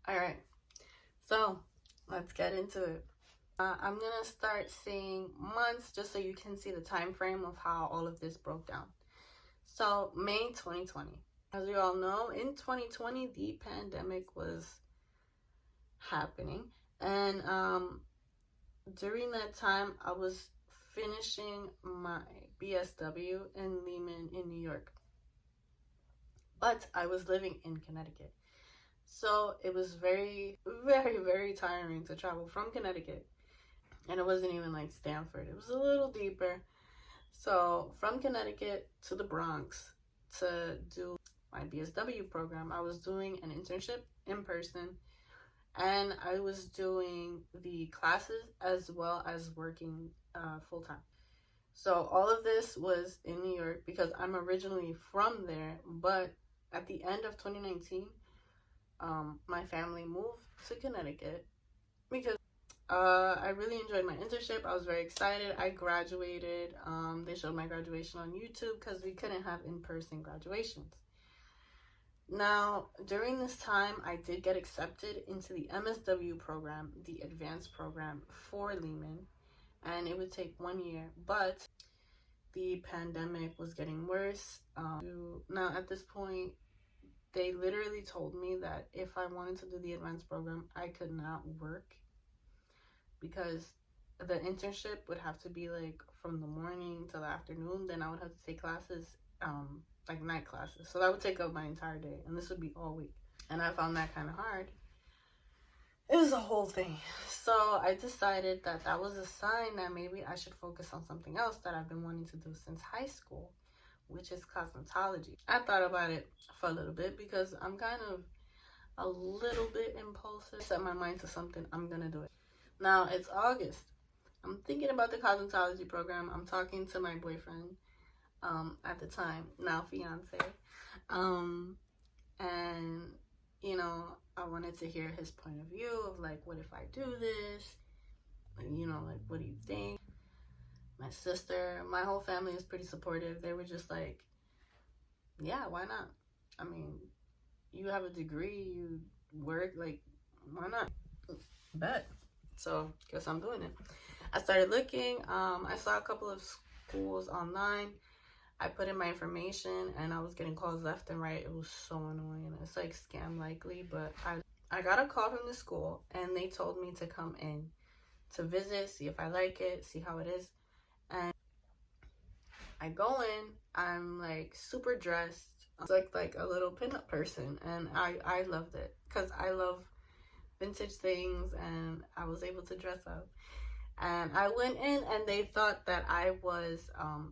All right, so let's get into it. I'm gonna start saying months just so you can see the time frame of how all of this broke down. So May 2020. As we all know, in 2020 the pandemic was happening, and during that time I was finishing my BSW in Lehman in New York, but I was living in Connecticut. So it was very, very, very tiring to travel from Connecticut. And it wasn't even like Stanford, it was a little deeper. So from Connecticut to the Bronx to do my BSW program, I was doing an internship in person, and I was doing the classes as well as working full time. So all of this was in New York because I'm originally from there, but at the end of 2019, my family moved to Connecticut because I really enjoyed my internship. I was very excited. I graduated. They showed my graduation on YouTube because we couldn't have in-person graduations. Now, during this time, I did get accepted into the MSW program, the advanced program for Lehman, and it would take 1 year, but the pandemic was getting worse. Now, at this point, they literally told me that if I wanted to do the advanced program, I could not work because the internship would have to be like from the morning till the afternoon. Then I would have to take classes, like night classes. So that would take up my entire day, and this would be all week. And I found that kind of hard. It was a whole thing. So I decided that that was a sign that maybe I should focus on something else that I've been wanting to do since high school, which is cosmetology. I thought about it for a little bit because I'm kind of a little bit impulsive. Set my mind to something, I'm gonna do it. Now it's August. I'm thinking about the cosmetology program. I'm talking to my boyfriend, at the time, now fiance, and you know, I wanted to hear his point of view of like, what if I do this? You know, like, what do you think? My sister, my whole family is pretty supportive. They were just like, yeah, why not? I mean, you have a degree, you work, like, why not? Bet. So, guess I'm doing it. I started looking. I saw a couple of schools online. I put in my information, and I was getting calls left and right. It was so annoying. It's like scam likely, but I got a call from the school, and they told me to come in to visit, see if I like it, see how it is. And I go in, I'm like super dressed. I was like a little pinup person, and I loved it because I love vintage things, and I was able to dress up. And I went in, and they thought that I was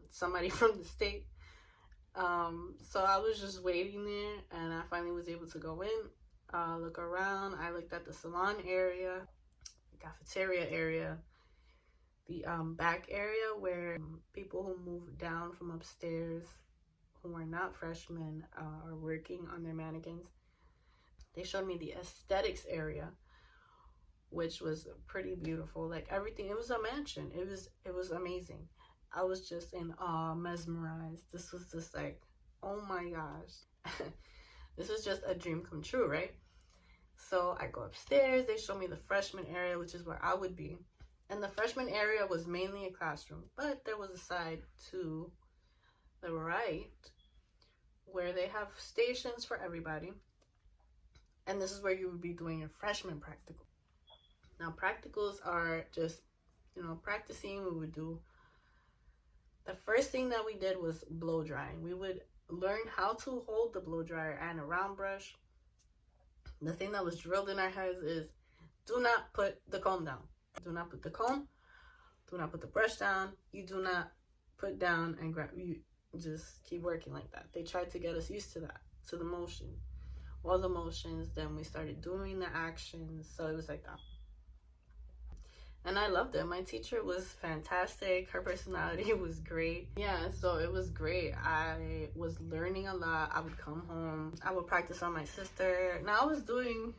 somebody from the state. So I was just waiting there, and I finally was able to go in, look around. I looked at the salon area, the cafeteria area, the back area where people who move down from upstairs, who are not freshmen, are working on their mannequins. They showed me the aesthetics area, which was pretty beautiful. Like everything, it was a mansion. It was amazing. I was just in awe, mesmerized. This was just like, oh my gosh. This was just a dream come true, right? So I go upstairs. They show me the freshman area, which is where I would be. And the freshman area was mainly a classroom, but there was a side to the right where they have stations for everybody. And this is where you would be doing your freshman practical. Now, practicals are just, you know, practicing. We would do, the first thing that we did was blow drying. We would learn how to hold the blow dryer and a round brush. The thing that was drilled in our heads is, do not put the comb down. Do not put the comb. Do not put the brush down. You do not put down and grab. You just keep working like that. They tried to get us used to that, to the motion. All the motions. Then we started doing the actions. So it was like that. And I loved it. My teacher was fantastic. Her personality was great. Yeah, so it was great. I was learning a lot. I would come home. I would practice on my sister. Now I was doing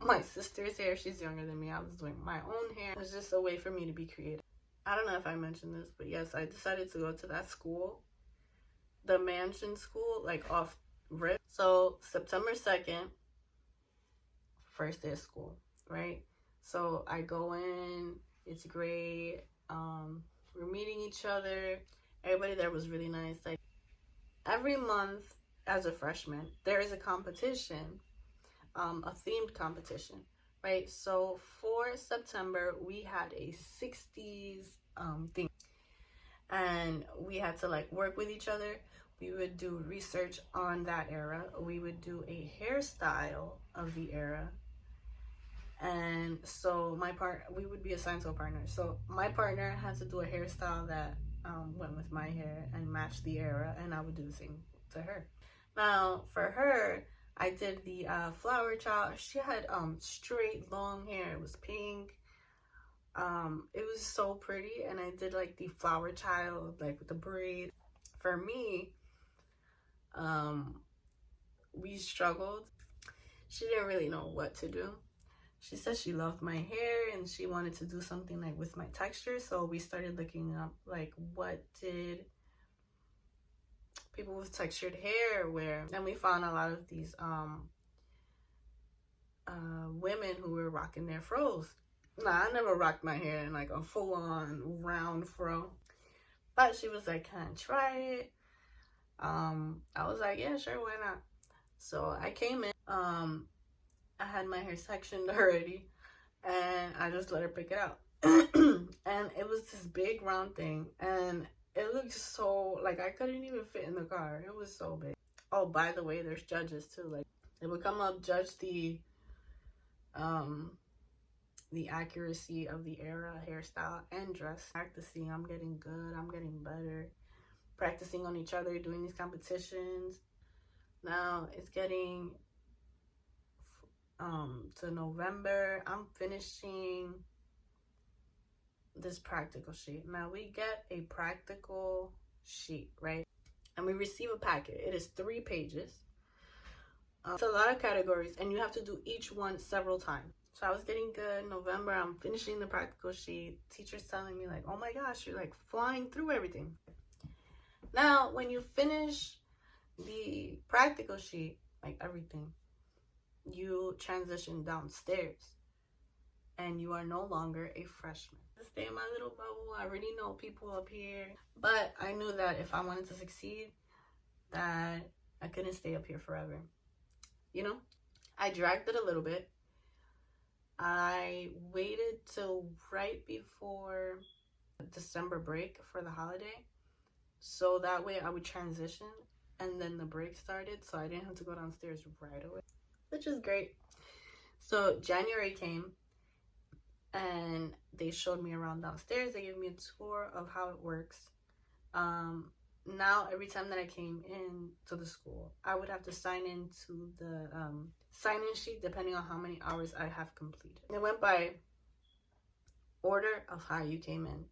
my sister's hair. She's younger than me. I was doing my own hair. It was just a way for me to be creative. I don't know if I mentioned this, but yes, I decided to go to that school, the mansion school, like off rip. So September 2nd, first day of school, right? So I go in, it's great. We're meeting each other. Everybody there was really nice. Like every month as a freshman, there is a competition, a themed competition, right? So for September, we had a 60s theme, and we had to like work with each other. We would do research on that era. We would do a hairstyle of the era. And so we would be assigned to a partner. So my partner had to do a hairstyle that went with my hair and matched the era, and I would do the same to her. Now for her, I did the flower child. She had straight long hair. It was pink. It was so pretty, and I did like the flower child, like with the braid. For me, we struggled. She didn't really know what to do. She said she loved my hair and she wanted to do something like with my texture. So we started looking up like what did people with textured hair wear. And we found a lot of these women who were rocking their fros. Nah, I never rocked my hair in like a full-on round fro. But she was like, can I try it? I was like, yeah, sure, why not? So I came in. I had my hair sectioned already, and I just let her pick it out. And it was this big round thing, and it looked so, like, I couldn't even fit in the car. It was so big. Oh, by the way, there's judges too. Like, they would come up, judge the accuracy of the era, hairstyle, and dress. Practicing, I'm getting good, I'm getting better. Practicing on each other, doing these competitions. Now it's getting to November. I'm finishing this practical sheet. Now we get a practical sheet, right? And we receive a packet. It is 3 pages. It's a lot of categories, and you have to do each one several times. So I was getting good. November, I'm finishing the practical sheet. Teacher's telling me like, oh my gosh, you're like flying through everything. Now, when you finish the practical sheet, like everything, you transition downstairs and you are no longer a freshman. I stay in my little bubble. I already know people up here, but I knew that if I wanted to succeed, that I couldn't stay up here forever. You know, I dragged it a little bit. I waited till right before December break for the holiday, so that way I would transition, and then the break started, so I didn't have to go downstairs right away, which is great. So January came, and they showed me around downstairs. They gave me a tour of how it works. Now every time that I came in to the school, I would have to sign into the sign-in sheet depending on how many hours I have completed. It went by order of how you came in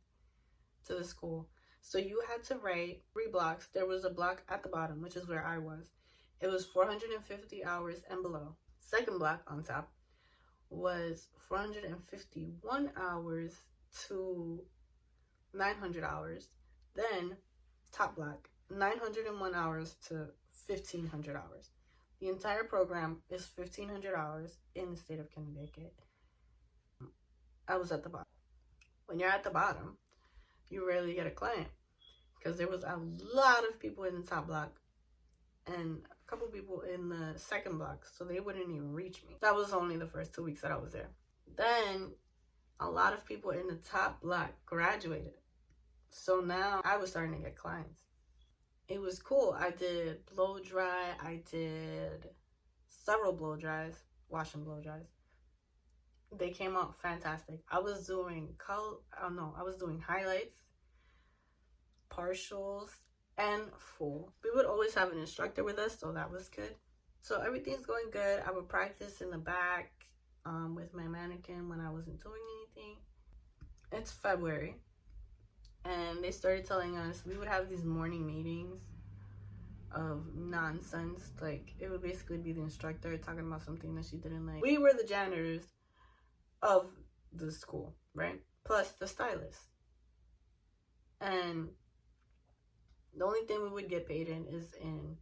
to the school. So you had to write 3 blocks. There was a block at the bottom, which is where I was. It was 450 hours and below. Second block on top was 451 hours to 900 hours. Then top block, 901 hours to 1500 hours. The entire program is 1500 hours in the state of Connecticut. I was at the bottom. When you're at the bottom, you rarely get a client because there was a lot of people in the top block and a couple people in the second block, so they wouldn't even reach me. That was only the first 2 weeks that I was there. Then a lot of people in the top block graduated, so now I was starting to get clients. It was cool. I did blow dry. I did several blow dries, wash and blow dries. They came out fantastic. I was doing I was doing highlights, partials, and full. We would always have an instructor with us, so that was good. So everything's going good. I would practice in the back with my mannequin when I wasn't doing anything. It's February, and they started telling us we would have these morning meetings of nonsense. Like, it would basically be the instructor talking about something that she didn't like. We were the janitors of the school, right? Plus the stylist. And the only thing we would get paid in is in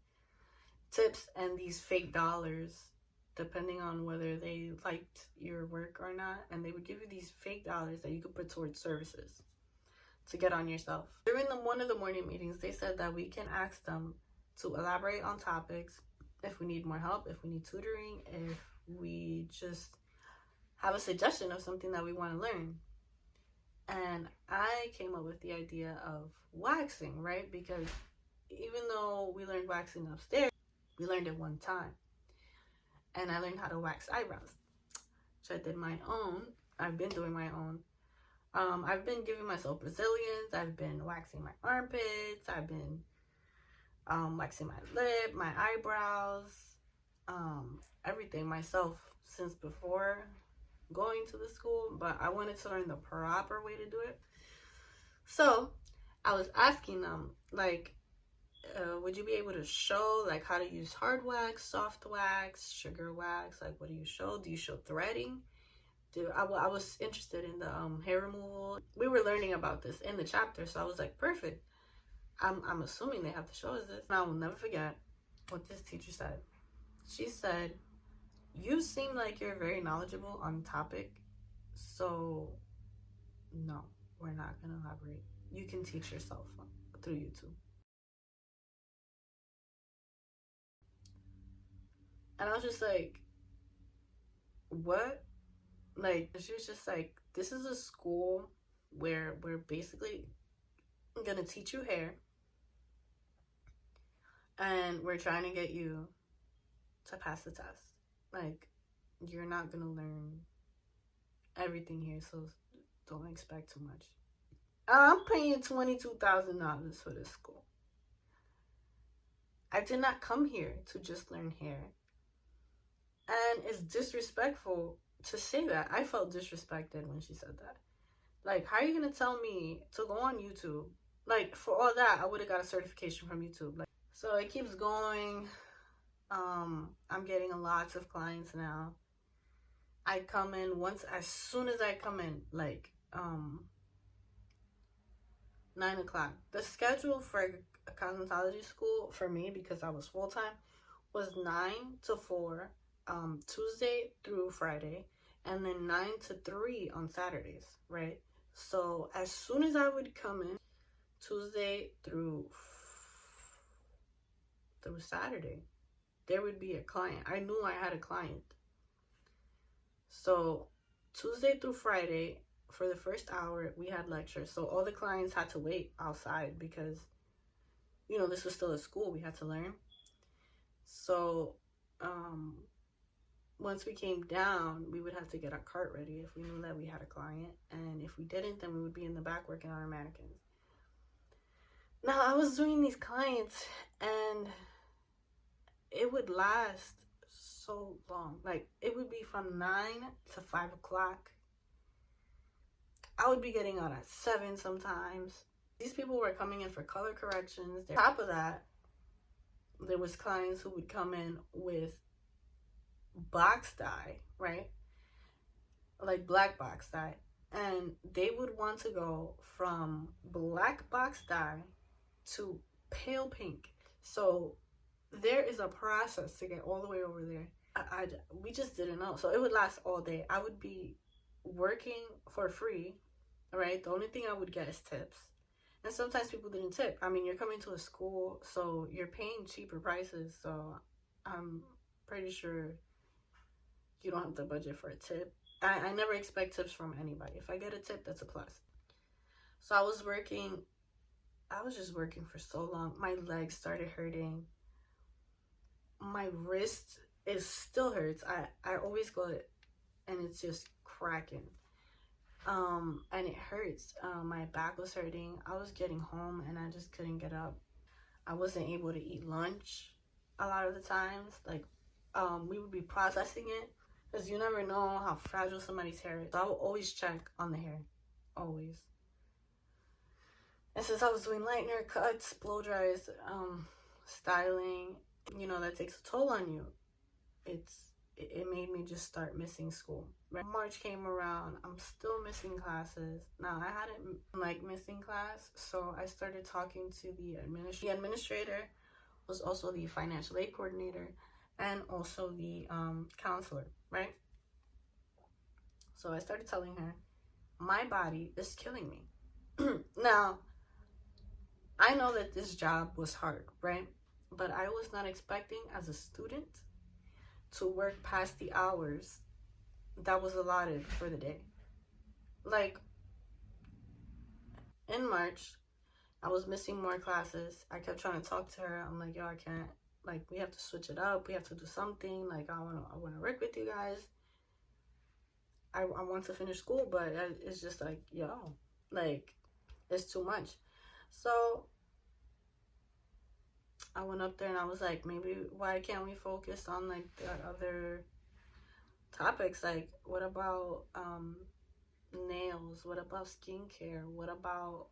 tips and these fake dollars depending on whether they liked your work or not, and they would give you these fake dollars that you could put towards services to get on yourself. During one of the morning meetings, they said that we can ask them to elaborate on topics if we need more help, if we need tutoring, if we just have a suggestion of something that we want to learn. And I came up with the idea of waxing, right? Because even though we learned waxing upstairs, we learned it one time. And I learned how to wax eyebrows. So I did my own. I've been doing my own. I've been giving myself Brazilians. I've been waxing my armpits. I've been waxing my lip, my eyebrows, everything myself since before going to the school. But I wanted to learn the proper way to do it. So I was asking them, like, would you be able to show like how to use hard wax, soft wax, sugar wax? Like, what do you show? Do you show threading? I was interested in the hair removal. We were learning about this in the chapter, so I was like, perfect. I'm assuming they have to show us this. And I will never forget what this teacher said. She said, you seem like you're very knowledgeable on the topic, so no, we're not going to elaborate. You can teach yourself through YouTube. And I was just like, what? Like, she was just like, this is a school where we're basically gonna teach you hair, and we're trying to get you to pass the test. Like, you're not gonna learn everything here, so don't expect too much. I'm paying $22,000 for this school. I did not come here to just learn hair. And it's disrespectful to say that. I felt disrespected when she said that. Like, how are you gonna tell me to go on YouTube? Like, for all that, I would have got a certification from YouTube. Like, so it keeps going. I'm getting lots of clients now. I come in as soon as I come in, like 9 o'clock. The schedule for a cosmetology school for me, because I was full-time, was 9 to 4, Tuesday through Friday, and then 9 to 3 on Saturdays, right? So as soon as I would come in, Tuesday through Saturday, there would be a client. I knew I had a client. So Tuesday through Friday, for the first hour, we had lectures. So all the clients had to wait outside because, you know, this was still a school. We had to learn. So once we came down, we would have to get our cart ready if we knew that we had a client. And if we didn't, then we would be in the back working on our mannequins. Now, I was doing these clients, and it would last so long. Like, it would be from 9 to 5 o'clock. I would be getting out at 7 sometimes. These people were coming in for color corrections. On top of that, there was clients who would come in with box dye, right? Like black box dye. And they would want to go from black box dye to pale pink. So there is a process to get all the way over there. We just didn't know. So it would last all day. I would be working for free, right? The only thing I would get is tips. And sometimes people didn't tip. I mean, you're coming to a school, so you're paying cheaper prices. So I'm pretty sure you don't have the budget for a tip. I never expect tips from anybody. If I get a tip, that's a plus. So I was just working for so long. My legs started hurting. My wrist still hurts. I always go and it's just cracking. And it hurts. My back was hurting. I was getting home and I just couldn't get up. I wasn't able to eat lunch a lot of the times. Like, we would be processing it, because you never know how fragile somebody's hair is. So I would always check on the hair, always. And since I was doing lightener, cuts, blow dries, styling, you know, that takes a toll on you. It made me just start missing school. March came around, I'm still missing classes. Now, I hadn't like missing class, so I started talking to the administrator. The administrator was also the financial aid coordinator, and also the counselor, right? So I started telling her, my body is killing me. Now, I know that this job was hard, right? But I was not expecting as a student to work past the hours that was allotted for the day. Like in March, I was missing more classes. I kept trying to talk to her. I'm like, yo, I can't. Like, we have to switch it up. We have to do something. Like, I wanna work with you guys. I want to finish school, but it's just like, yo, like, it's too much. So I went up there and I was like, maybe why can't we focus on like the other topics? Like, what about nails? What about skincare? What about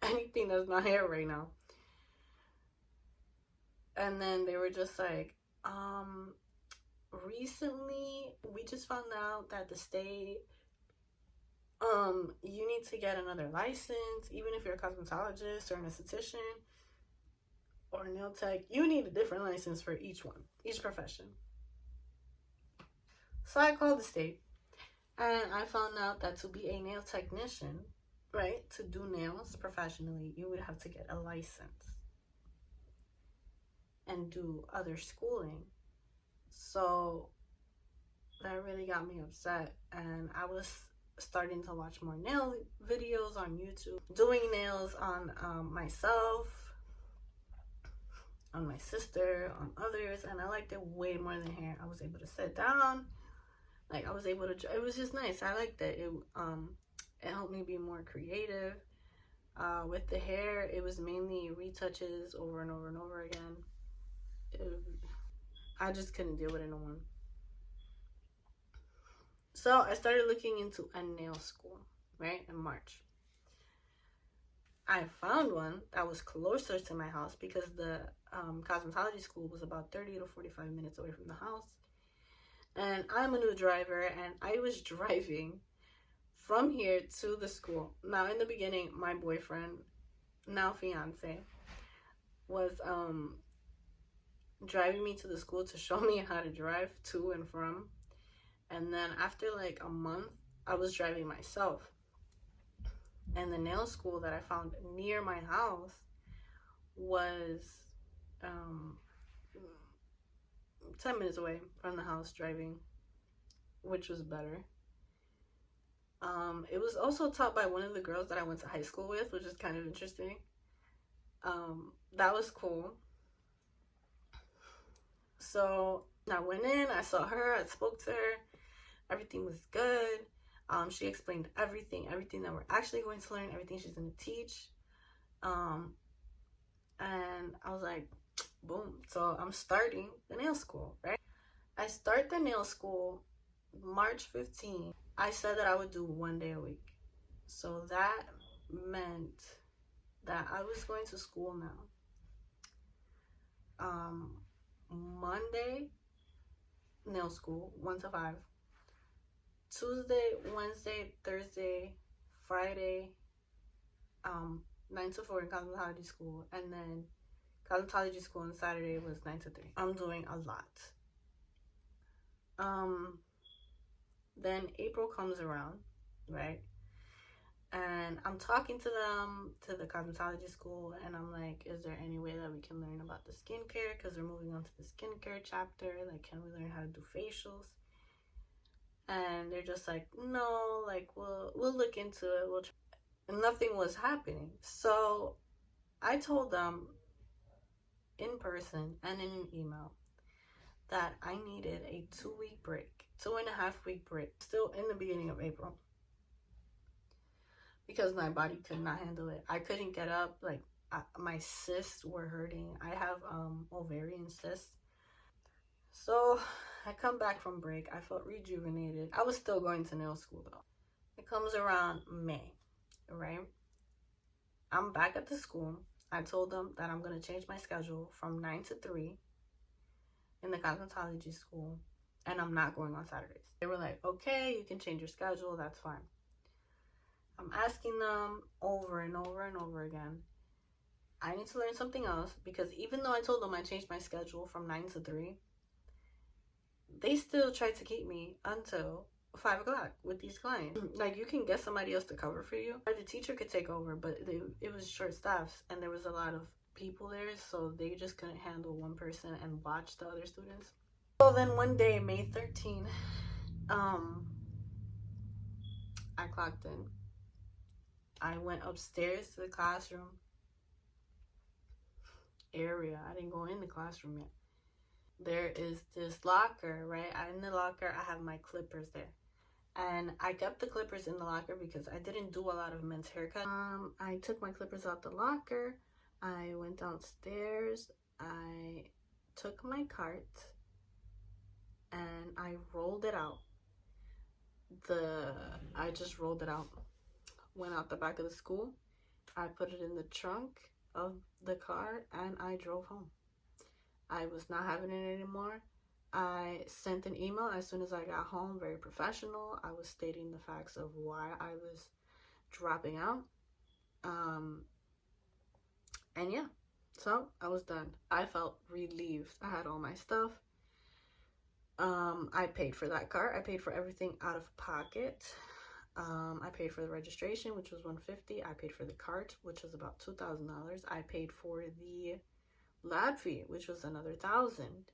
anything that's not hair right now? And then they were just like, recently we just found out that the state, you need to get another license, even if you're a cosmetologist or an esthetician or a nail tech, you need a different license for each one, each profession. So I called the state and I found out that to be a nail technician, right, to do nails professionally, you would have to get a license and do other schooling. So that really got me upset, and I was starting to watch more nail videos on YouTube, doing nails on myself, on my sister, on others, and I liked it way more than hair. I was able to sit down, like I was able to, it was just nice. I liked it. It helped me be more creative. With the hair, it was mainly retouches over and over and over again. I just couldn't deal with it no more. So I started looking into a nail school, right, in March. I found one that was closer to my house because the cosmetology school was about 30 to 45 minutes away from the house. And I'm a new driver, and I was driving from here to the school. Now, in the beginning, my boyfriend, now fiance, was driving me to the school to show me how to drive to and from. And then after like a month, I was driving myself. And the nail school that I found near my house was 10 minutes away from the house driving, which was better. It was also taught by one of the girls that I went to high school with, which is kind of interesting. That was cool. So I went in, I saw her, I spoke to her, everything was good. She explained everything that we're actually going to learn, everything she's going to teach. And I was like, boom. So I'm starting the nail school, right? I start the nail school March 15th. I said that I would do 1 day a week. So that meant that I was going to school now. Monday, nail school, 1 to 5. Tuesday, Wednesday, Thursday, Friday, 9 to 4 in cosmetology school, and then cosmetology school on Saturday was 9 to 3. I'm doing a lot. Then April comes around, right? And I'm talking to them, to the cosmetology school, and I'm like, is there any way that we can learn about the skincare? Because we're moving on to the skincare chapter. Like, can we learn how to do facials? And they're just like, no, like, we'll look into it. We'll try. And nothing was happening. So I told them in person and in an email that I needed a 2-week break, 2.5-week break, still in the beginning of April, because my body could not handle it. I couldn't get up. Like, my cysts were hurting. I have ovarian cysts. So I come back from break. I felt rejuvenated. I was still going to nail school though. It comes around May, right? I'm back at the school. I told them that I'm going to change my schedule from 9 to 3 in the cosmetology school, and I'm not going on Saturdays. They were like, okay, you can change your schedule. That's fine. I'm asking them over and over and over again. I need to learn something else, because even though I told them I changed my schedule from 9 to 3, they still tried to keep me until 5 o'clock with these clients. Like, you can get somebody else to cover for you, or the teacher could take over, but it was short staffed and there was a lot of people there, so they just couldn't handle one person and watch the other students. So then one day, May 13th, I clocked in. I went upstairs to the classroom area. I didn't go in the classroom yet. There is this locker, right? In the locker, I have my clippers there. And I kept the clippers in the locker because I didn't do a lot of men's haircut. I took my clippers out the locker. I went downstairs. I took my cart and I rolled it out. I just rolled it out. Went out the back of the school. I put it in the trunk of the car and I drove home. I was not having it anymore. I sent an email as soon as I got home, very professional. I was stating the facts of why I was dropping out. And yeah, so I was done. I felt relieved. I had all my stuff. I paid for that car. I paid for everything out of pocket. I paid for the registration, which was $150. I paid for the cart, which was about $2,000. I paid for the lab fee, which was another $1,000.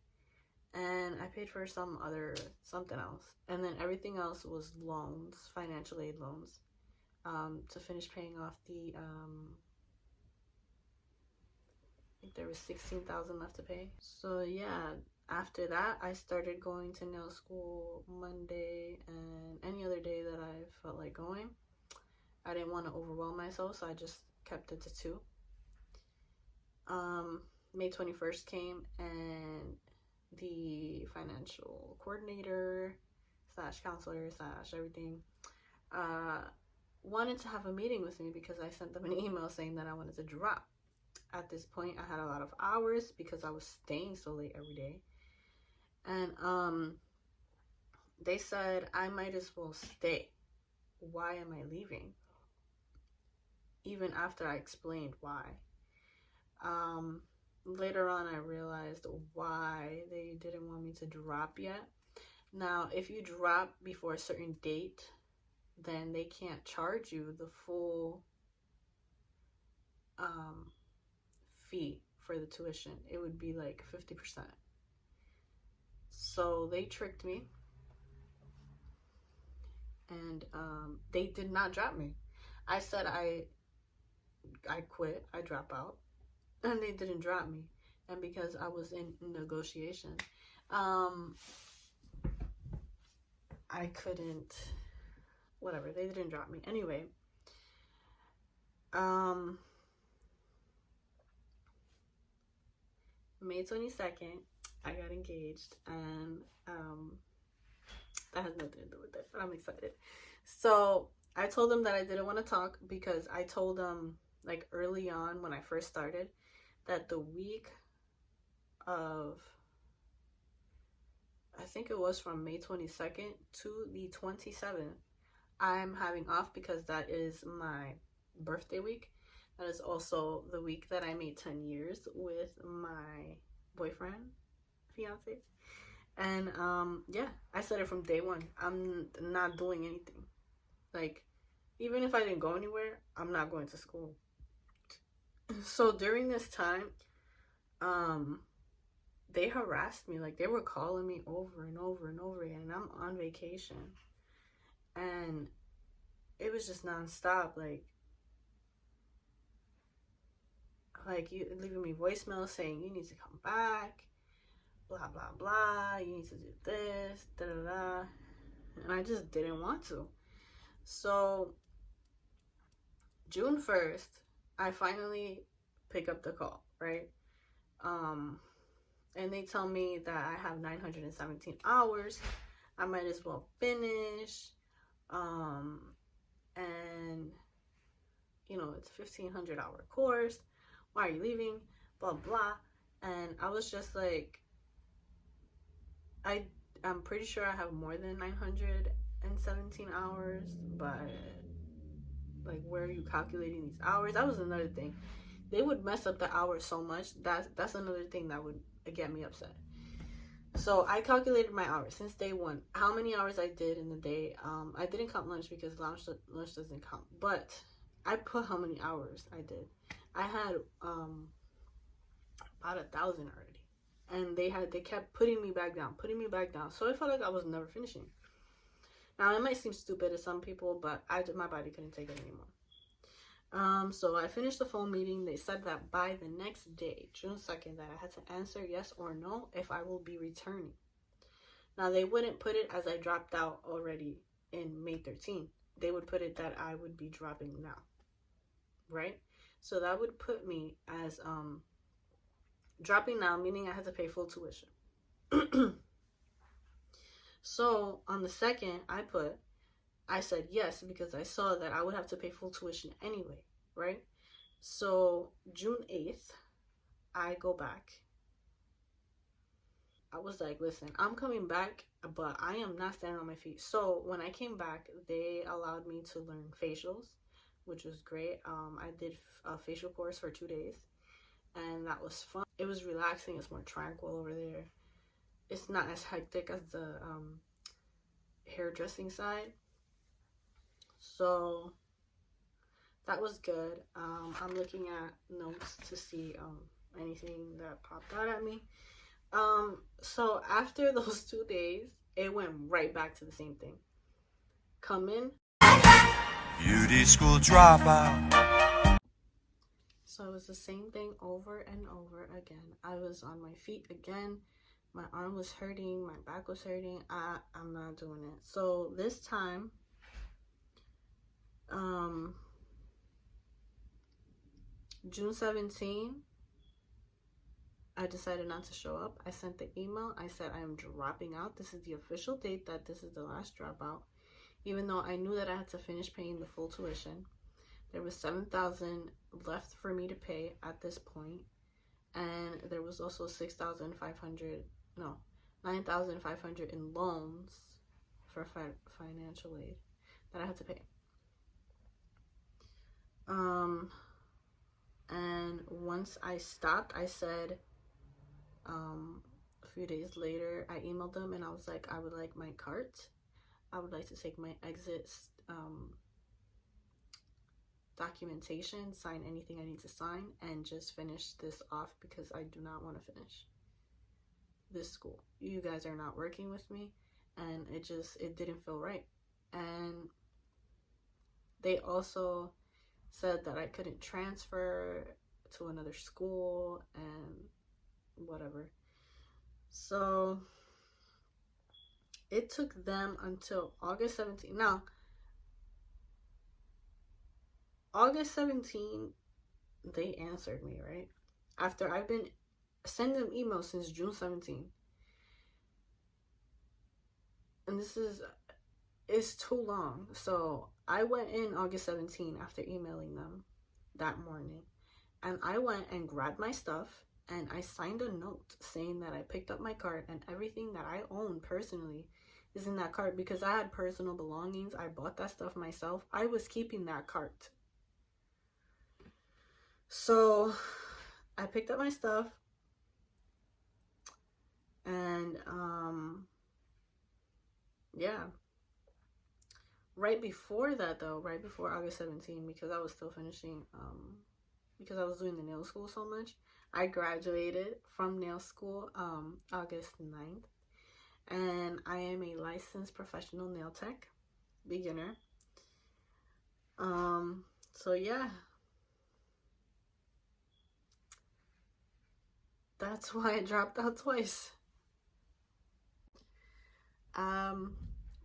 And I paid for something else. And then everything else was loans, financial aid loans, to finish paying off the, I think there was $16,000 left to pay. So yeah, after that, I started going to nail school Monday and any other day that I felt like going. I didn't want to overwhelm myself, so I just kept it to 2. May 21st came, and the financial coordinator / counselor / everything wanted to have a meeting with me because I sent them an email saying that I wanted to drop. At this point, I had a lot of hours because I was staying so late every day. And they said I might as well stay. Why am I leaving? Even after I explained why. Later on, I realized why they didn't want me to drop yet. Now, if you drop before a certain date, then they can't charge you the full fee for the tuition. It would be like 50%. So they tricked me, and they did not drop me. I said I quit, I drop out, and they didn't drop me. And because I was in negotiation, I couldn't, whatever, they didn't drop me. Anyway, May 22nd, I got engaged, and that has nothing to do with it, but I'm excited. So I told them that I didn't want to talk because I told them, like, early on when I first started, that the week of, I think it was from May 22nd to the 27th, I'm having off because that is my birthday week. That is also the week that I made 10 years with my boyfriend, fiance. And yeah, I said it from day one. I'm not doing anything. Like, even if I didn't go anywhere, I'm not going to school. So during this time, they harassed me. Like, they were calling me over and over and over again, and I'm on vacation. And it was just nonstop. Like you leaving me voicemails saying you need to come back, blah blah blah, you need to do this, da da da, and I just didn't want to. So June 1st, I finally pick up the call, right? And they tell me that I have 917 hours. I might as well finish. And you know, it's a 1,500-hour course. Why are you leaving? Blah blah. And I was just like, I'm pretty sure I have more than 917 hours, but like, where are you calculating these hours? That was another thing. they would mess up the hours so much. That's another thing that would get me upset. So I calculated my hours since day one, how many hours I did in the day. I didn't count lunch because lunch doesn't count, but I put how many hours I did. I had about 1,000 already, and they kept putting me back down. So I felt like I was never finishing. Now it might seem stupid to some people, but my body couldn't take it anymore. So I finished the phone meeting. They said that by the next day, June 2nd, that I had to answer yes or no if I will be returning. Now they wouldn't put it as I dropped out already in May 13th. They would put it that I would be dropping now, right? So that would put me as dropping now, meaning I had to pay full tuition. So on the 2nd, I said yes because I saw that I would have to pay full tuition anyway, right? So June 8th, I go back. I was like, listen, I'm coming back, but I am not standing on my feet. So when I came back, they allowed me to learn facials, which was great. I did a facial course for 2 days, and that was fun. It was relaxing. It's more tranquil over there. It's not as hectic as the hairdressing side. So that was good. I'm looking at notes to see anything that popped out at me. So after those 2 days, it went right back to the same thing. Come in. Beauty school dropout. So it was the same thing over and over again. I was on my feet again. My arm was hurting. My back was hurting. I'm not doing it. So this time, June 17, I decided not to show up. I sent the email. I said I am dropping out. This is the official date that this is the last dropout. Even though I knew that I had to finish paying the full tuition. There was $7,000 left for me to pay at this point. And there was also $9,500 in loans for financial aid that I had to pay. And once I stopped, I said, a few days later, I emailed them and I was like, I would like my cart. I would like to take my exit documentation, sign anything I need to sign, and just finish this off because I do not want to finish this school. You guys are not working with me, and it didn't feel right. And they also said that I couldn't transfer to another school and whatever. So it took them until August 17th. Now, August 17th, they answered me, right? After I've been sending them emails since June 17th. And it's too long. So I went in August 17th after emailing them that morning. And I went and grabbed my stuff and I signed a note saying that I picked up my cart and everything that I own personally is in that cart because I had personal belongings. I bought that stuff myself. I was keeping that cart. So I picked up my stuff and yeah. Right before that though, right before August 17th, because I was still finishing, because I was doing the nail school so much, I graduated from nail school August 9th, and I am a licensed professional nail tech, beginner. So yeah, that's why I dropped out twice.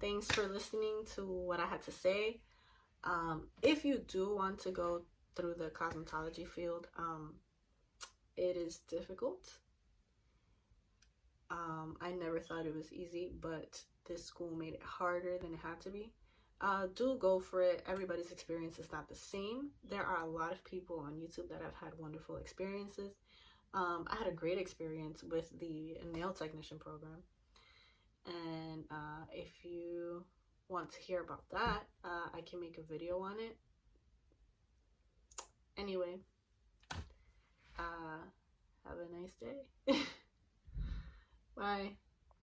Thanks for listening to what I had to say. If you do want to go through the cosmetology field, it is difficult. I never thought it was easy, but this school made it harder than it had to be. Do go for it. Everybody's experience is not the same. There are a lot of people on YouTube that have had wonderful experiences. I had a great experience with the nail technician program. And if you want to hear about that, I can make a video on it. Anyway, Have a nice day. Bye.